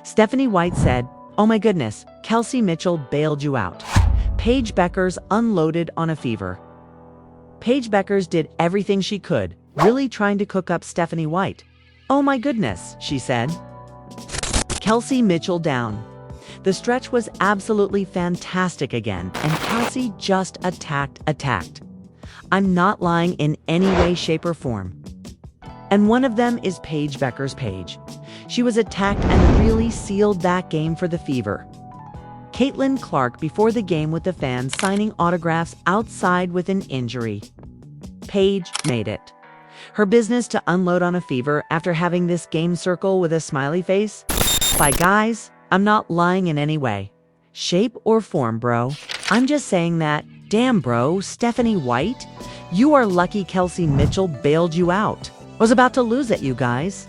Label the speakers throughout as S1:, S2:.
S1: Stephanie White said, "Oh my goodness, Kelsey Mitchell bailed you out." Paige Bueckers unloaded on a fever. Paige Bueckers did everything she could, really trying to cook up Stephanie White. "Oh my goodness," she said. Kelsey Mitchell down. The stretch was absolutely fantastic again, and Kelsey just attacked. I'm not lying in any way, shape, or form. And one of them is Paige Bueckers' Paige. She was attacked and really sealed that game for the Fever. Caitlin Clark before the game with the fans signing autographs outside with an injury. Paige made it. Her business to unload on a Fever after having this game circle with a smiley face? By guys, I'm not lying in any way, shape, or form, bro. I'm just saying that, damn bro, Stephanie White, you are lucky Kelsey Mitchell bailed you out. Was about to lose it, you guys.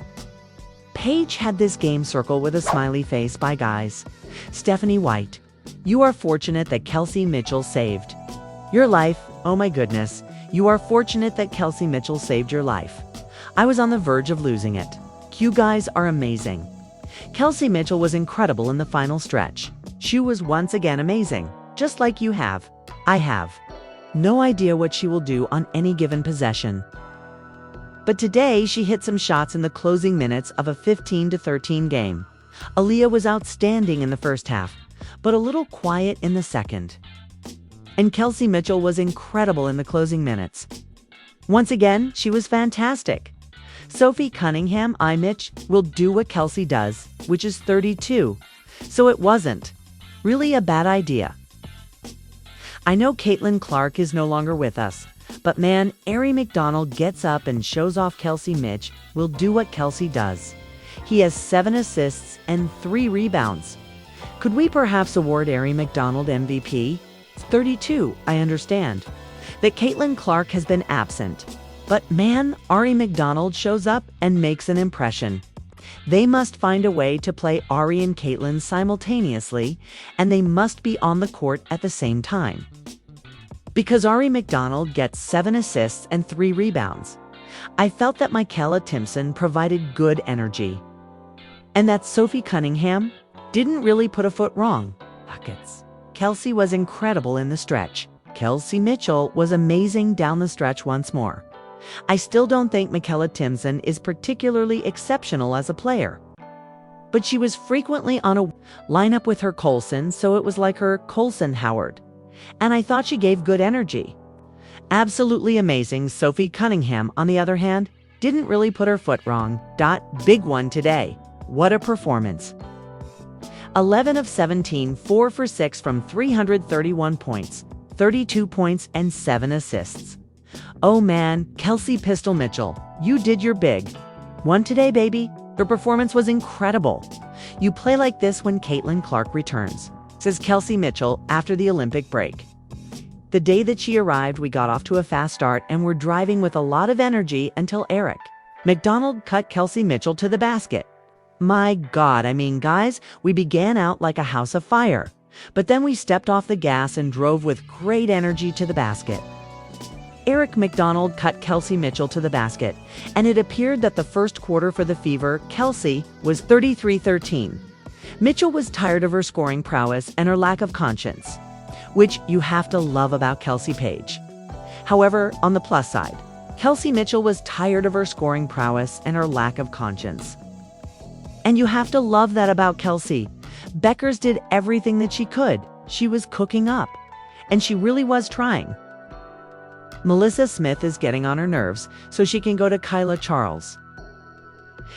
S1: Paige had this game circle with a smiley face by guys. Stephanie White, you are fortunate that Kelsey Mitchell saved your life. Oh my goodness, you are fortunate that Kelsey Mitchell saved your life. I was on the verge of losing it. You guys are amazing. Kelsey Mitchell was incredible in the final stretch. She was once again amazing, just like you have. I have no idea what she will do on any given possession. But today she hit some shots in the closing minutes of a 15-13 game. Aaliyah was outstanding in the first half, but a little quiet in the second. And Kelsey Mitchell was incredible in the closing minutes. Once again, she was fantastic. Sophie Cunningham, Mitch, will do what Kelsey does, which is 32. So it wasn't really a bad idea. I know Caitlin Clark is no longer with us, but man, Arie McDonald gets up and shows off Kelsey Mitch will do what Kelsey does. He has 7 assists and 3 rebounds. Could we perhaps award Arie McDonald MVP? It's 32, I understand that Caitlin Clark has been absent. But man, Arie McDonald shows up and makes an impression. They must find a way to play Arie and Caitlin simultaneously, and they must be on the court at the same time. Because Arie McDonald gets 7 assists and 3 rebounds. I felt that Michaela Timpson provided good energy. And that Sophie Cunningham didn't really put a foot wrong. Buckets. Kelsey was incredible in the stretch. Kelsey Mitchell was amazing down the stretch once more. I still don't think Michaela Timpson is particularly exceptional as a player. But she was frequently on a lineup with her Colson, so it was like her Colson-Howard. And I thought she gave good energy. Absolutely amazing. Sophie Cunningham, on the other hand, didn't really put her foot wrong. Big one today. What a performance. 11 of 17, 4 for 6 from 331 points, 32 points and 7 assists. Oh man, Kelsey Pistol Mitchell, you did your big one today, baby. Your performance was incredible. You play like this when Caitlin Clark returns, says Kelsey Mitchell after the Olympic break. The day that she arrived, we got off to a fast start and were driving with a lot of energy until Eric McDonald cut Kelsey Mitchell to the basket. My God, guys, we began out like a house of fire, but then we stepped off the gas and drove with great energy to the basket. Eric McDonald cut Kelsey Mitchell to the basket, and it appeared that the first quarter for the Fever, Kelsey, was 33-13. Mitchell was tired of her scoring prowess and her lack of conscience, which you have to love about Kelsey Paige. However, on the plus side, Kelsey Mitchell was tired of her scoring prowess and her lack of conscience. And you have to love that about Kelsey. Bueckers did everything that she could. She was cooking up, and she really was trying. Melissa Smith is getting on her nerves so she can go to Kyla Charles.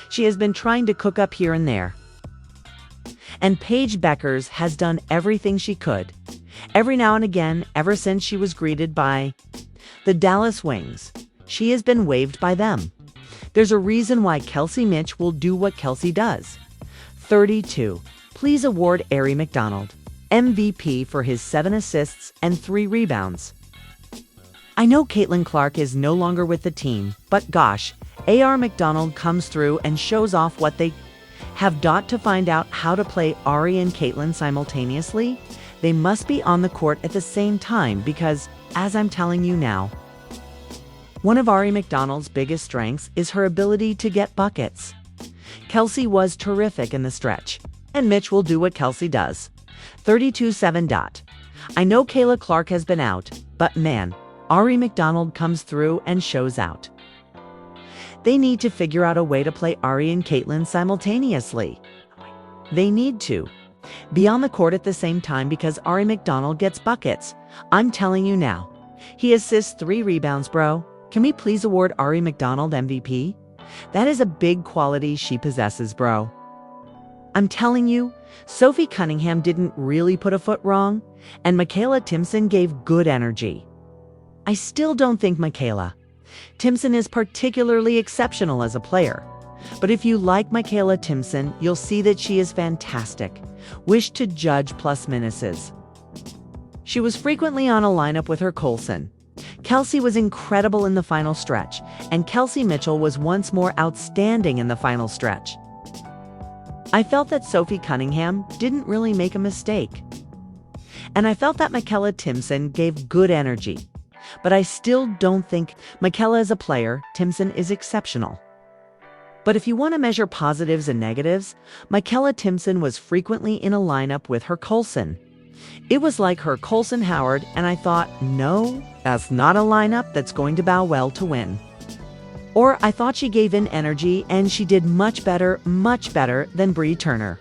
S1: She has been trying to cook up here and there. And Paige Bueckers has done everything she could. Every now and again, ever since she was greeted by the Dallas Wings, she has been waved by them. There's a reason why Kelsey Mitch will do what Kelsey does. 32. Please award Arie McDonald MVP for his 7 assists and 3 rebounds. I know Caitlin Clark is no longer with the team, but gosh, Arie McDonald comes through and shows off what they have to find out how to play Arie and Caitlin simultaneously. They must be on the court at the same time because, as I'm telling you now, one of Arie McDonald's biggest strengths is her ability to get buckets. Kelsey was terrific in the stretch. And Mitch will do what Kelsey does. 32-7. I know Kayla Clark has been out, but man, Ari McDonald comes through and shows out. They need to figure out a way to play Ari and Caitlin simultaneously. They need to be on the court at the same time because Ari McDonald gets buckets. I'm telling you now. He assists 3 rebounds, bro. Can we please award Ari McDonald MVP? That is a big quality she possesses, bro. I'm telling you, Sophie Cunningham didn't really put a foot wrong, and Michaela Timpson gave good energy. I still don't think Michaela Timpson is particularly exceptional as a player. But if you like Michaela Timpson, you'll see that she is fantastic. Wish to judge plus minuses. She was frequently on a lineup with her Colson. Kelsey was incredible in the final stretch, and Kelsey Mitchell was once more outstanding in the final stretch. I felt that Sophie Cunningham didn't really make a mistake. And I felt that Michaela Timpson gave good energy. But I still don't think Michaela as a player, Timpson is exceptional. But if you want to measure positives and negatives, Michaela Timpson was frequently in a lineup with her Colson. It was like her Colson Howard, and I thought, no, that's not a lineup that's going to bow well to win. Or I thought she gave in energy and she did much better than Bree Turner.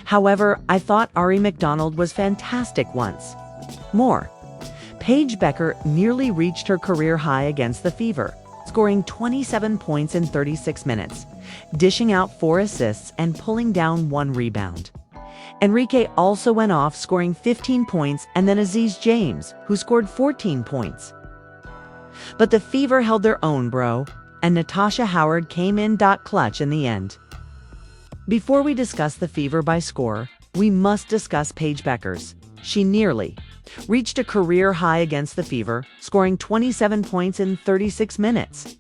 S1: However, I thought Ari McDonald was fantastic once more. Paige Bueckers nearly reached her career high against the Fever, scoring 27 points in 36 minutes, dishing out 4 assists and pulling down 1 rebound. Enrique also went off, scoring 15 points, and then Aziz James, who scored 14 points. But the Fever held their own, bro, and Natasha Howard came in clutch in the end. Before we discuss the Fever by score, we must discuss Paige Bueckers. She nearly reached a career high against the Fever, scoring 27 points in 36 minutes,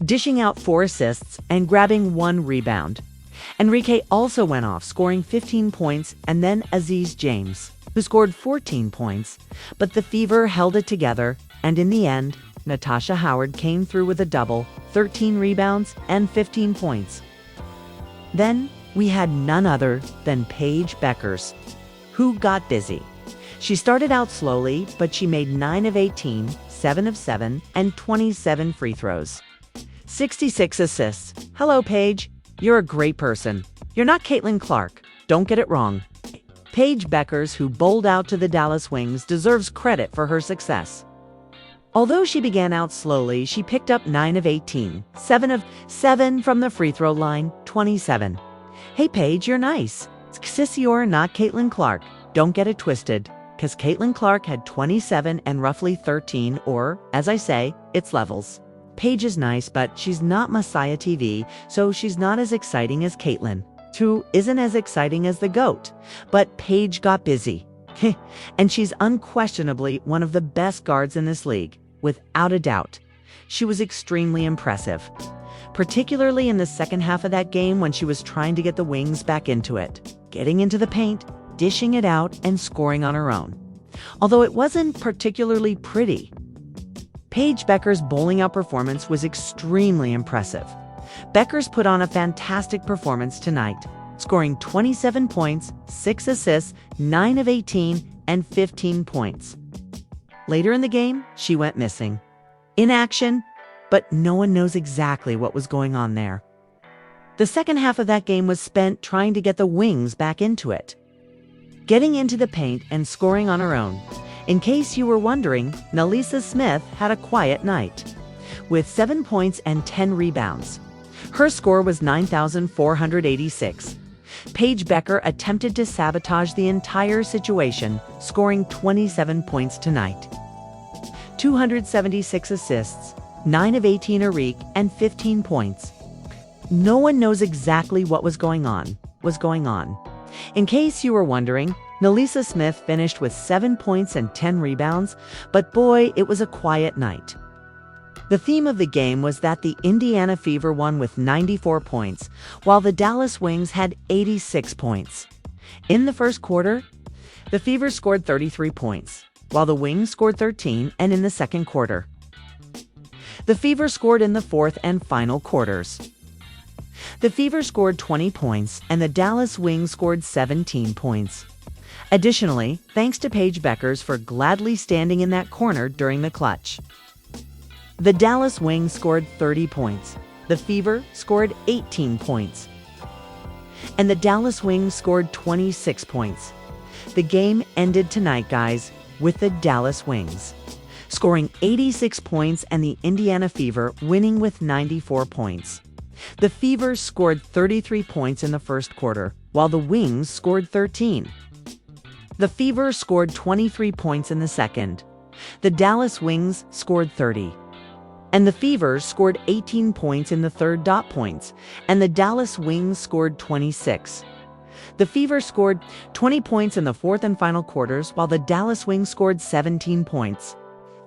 S1: dishing out 4 assists and grabbing 1 rebound. Enrique also went off, scoring 15 points, and then Aziz James, who scored 14 points. But the Fever held it together, and in the end, Natasha Howard came through with a double, 13 rebounds, and 15 points. Then we had none other than Paige Bueckers, who got busy. She started out slowly, but she made 9 of 18, 7 of 7, and 27 free throws. 66 assists. Hello, Paige. You're a great person. You're not Caitlin Clark. Don't get it wrong. Paige Bueckers, who bowled out to the Dallas Wings, deserves credit for her success. Although she began out slowly, she picked up 9 of 18, 7 of 7 from the free throw line, 27. Hey, Paige, you're nice. You're not Caitlin Clark. Don't get it twisted, because Caitlin Clark had 27 and roughly 13, or, as I say, it's levels. Paige is nice, but she's not Messiah TV, so she's not as exciting as Caitlin, who isn't as exciting as the GOAT. But Paige got busy. And she's unquestionably one of the best guards in this league, without a doubt. She was extremely impressive, particularly in the second half of that game when she was trying to get the Wings back into it, getting into the paint, dishing it out, and scoring on her own. Although it wasn't particularly pretty. Paige Bueckers' bowling out performance was extremely impressive. Bueckers put on a fantastic performance tonight, scoring 27 points, 6 assists, 9 of 18, and 15 points. Later in the game, she went missing. In action, but no one knows exactly what was going on there. The second half of that game was spent trying to get the Wings back into it, getting into the paint and scoring on her own. In case you were wondering, Nalisa Smith had a quiet night, with 7 points and 10 rebounds. Her score was 9,486. Paige Bueckers attempted to sabotage the entire situation, scoring 27 points tonight. 276 assists, 9 of 18 Arik, and 15 points. No one knows exactly what was going on. In case you were wondering, Nalisa Smith finished with 7 points and 10 rebounds, but boy, it was a quiet night. The theme of the game was that the Indiana Fever won with 94 points, while the Dallas Wings had 86 points. In the first quarter, the Fever scored 33 points, while the Wings scored 13, and in the second quarter, the Fever scored in the fourth and final quarters. The Fever scored 20 points, and the Dallas Wings scored 17 points. Additionally, thanks to Paige Bueckers for gladly standing in that corner during the clutch. The Dallas Wings scored 30 points. The Fever scored 18 points. And the Dallas Wings scored 26 points. The game ended tonight, guys, with the Dallas Wings scoring 86 points and the Indiana Fever winning with 94 points. The Fever scored 33 points in the first quarter, while the Wings scored 13. The Fever scored 23 points in the second. The Dallas Wings scored 30. And the Fever scored 18 points in the third. Points, and the Dallas Wings scored 26. The Fever scored 20 points in the fourth and final quarters, while the Dallas Wings scored 17 points.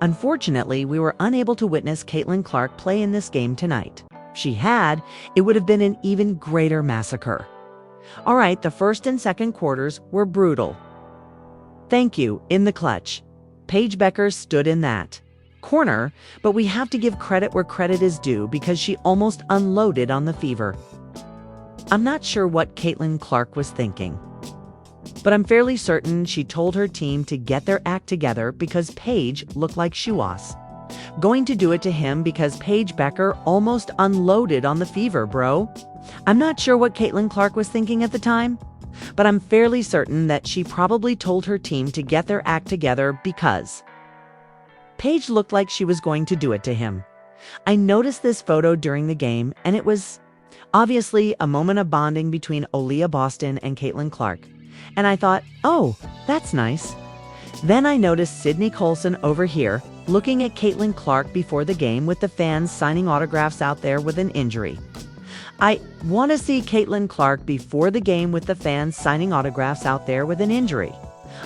S1: Unfortunately, we were unable to witness Caitlin Clark play in this game tonight. If she had, it would have been an even greater massacre. All right, the first and second quarters were brutal. Thank you, in the clutch. Paige Bueckers stood in that corner, but we have to give credit where credit is due because she almost unloaded on the Fever. I'm not sure what Caitlin Clark was thinking, but I'm fairly certain she told her team to get their act together because Paige looked like she was going to do it to him because Paige Bueckers almost unloaded on the Fever, bro. I'm not sure what Caitlin Clark was thinking at the time, but I'm fairly certain that she probably told her team to get their act together because Paige looked like she was going to do it to him. I noticed this photo during the game, and it was obviously a moment of bonding between Aaliyah Boston and Caitlin Clark. And I thought, oh, that's nice. Then I noticed Sydney Colson over here looking at Caitlin Clark before the game with the fans signing autographs out there with an injury. I want to see Caitlin Clark before the game with the fans signing autographs out there with an injury.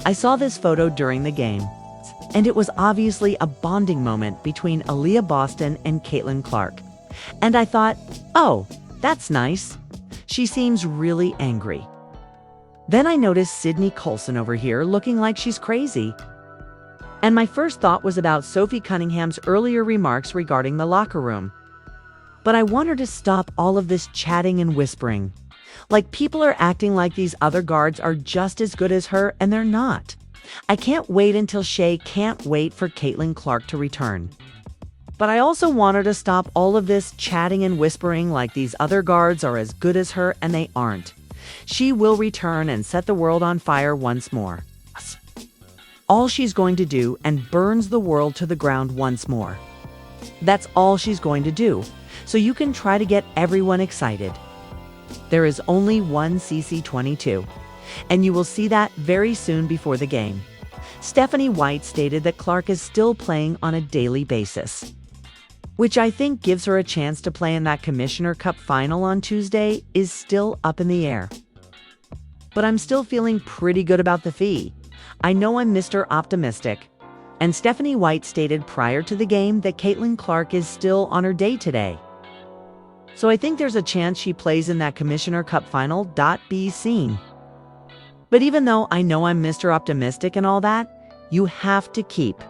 S1: I saw this photo during the game, and it was obviously a bonding moment between Aaliyah Boston and Caitlin Clark. And I thought, oh, that's nice. She seems really angry. Then I noticed Sydney Colson over here looking like she's crazy. And my first thought was about Sophie Cunningham's earlier remarks regarding the locker room. But I want her to stop all of this chatting and whispering. Like people are acting like these other guards are just as good as her, and they're not. I can't wait until Shea can't wait for Caitlin Clark to return. But I also want her to stop all of this chatting and whispering like these other guards are as good as her, and they aren't. She will return and set the world on fire once more. All she's going to do, and burns the world to the ground once more. That's all she's going to do. So you can try to get everyone excited. There is only one CC22, and you will see that very soon before the game. Stephanie White stated that Clark is still playing on a daily basis, which I think gives her a chance to play in that Commissioner Cup final on Tuesday is still up in the air. But I'm still feeling pretty good about the fee. I know I'm Mr. Optimistic. And Stephanie White stated prior to the game that Caitlin Clark is still on her day today. So I think there's a chance she plays in that Commissioner Cup final. Be seen. But even though I know I'm Mr. Optimistic and all that, you have to keep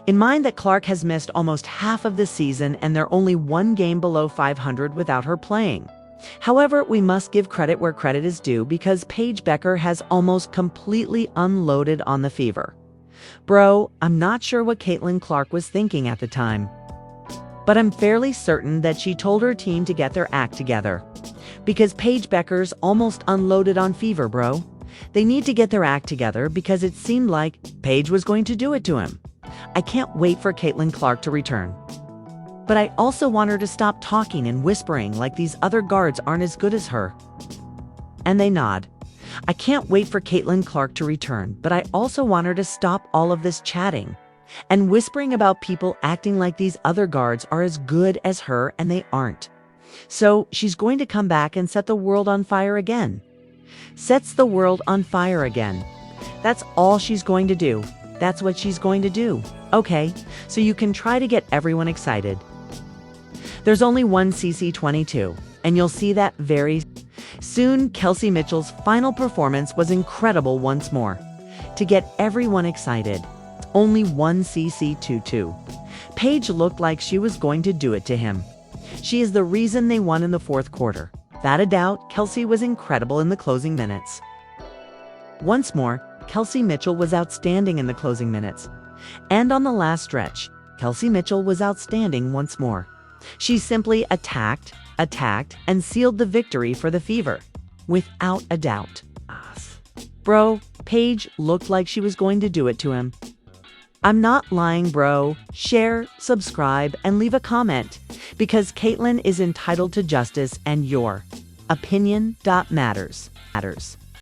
S1: in mind that Clark has missed almost half of the season and they're only one game below 500 without her playing. However, we must give credit where credit is due because Paige Bueckers has almost completely unloaded on the Fever. Bro, I'm not sure what Caitlin Clark was thinking at the time, but I'm fairly certain that she told her team to get their act together because Paige Bueckers almost unloaded on Fever, bro. They need to get their act together because it seemed like Paige was going to do it to him. I can't wait for Caitlin Clark to return. But I also want her to stop talking and whispering like these other guards aren't as good as her. And they nod. I can't wait for Caitlin Clark to return, but I also want her to stop all of this chatting and whispering about people acting like these other guards are as good as her and they aren't. So she's going to come back and set the world on fire again. Sets the world on fire again. That's all she's going to do. That's what she's going to do. Okay, so you can try to get everyone excited. There's only one CC22, and you'll see that very soon. Kelsey Mitchell's final performance was incredible once more. To get everyone excited, only one CC22. Paige looked like she was going to do it to him. She is the reason they won in the fourth quarter. Without a doubt, Kelsey was incredible in the closing minutes. Once more, Kelsey Mitchell was outstanding in the closing minutes. And on the last stretch, Kelsey Mitchell was outstanding once more. She simply attacked, and sealed the victory for the Fever. Without a doubt. Bro, Paige looked like she was going to do it to him. I'm not lying, bro. Share, subscribe, and leave a comment, because Caitlyn is entitled to justice and your opinion matters.